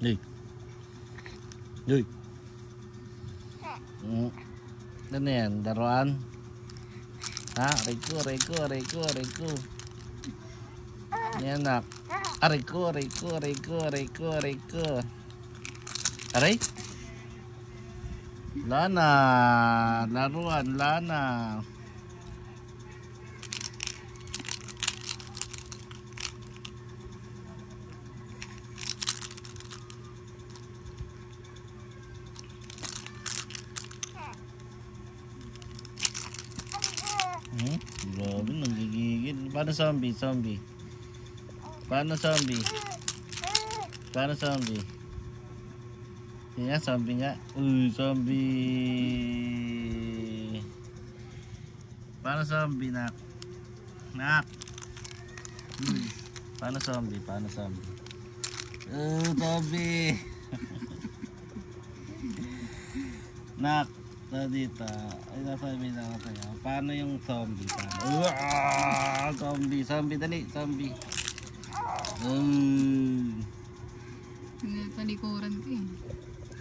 Uy. Uy. Ano yan? Daruan? Ha? Aray ko. Yan nak. Aray ko. Aray? Lana. Laruan. Lana. Grabe, nanggigigil. Paano zombie? Paano zombie? Yan nga, zombie nga. Uy, zombie. Paano zombie, nak? Uy, paano zombie? Zombie. Nak. Dito, ay nasabi na ako sa'yo. Paano yung zombie? Zombie, dali, zombie. Talikuran ko eh.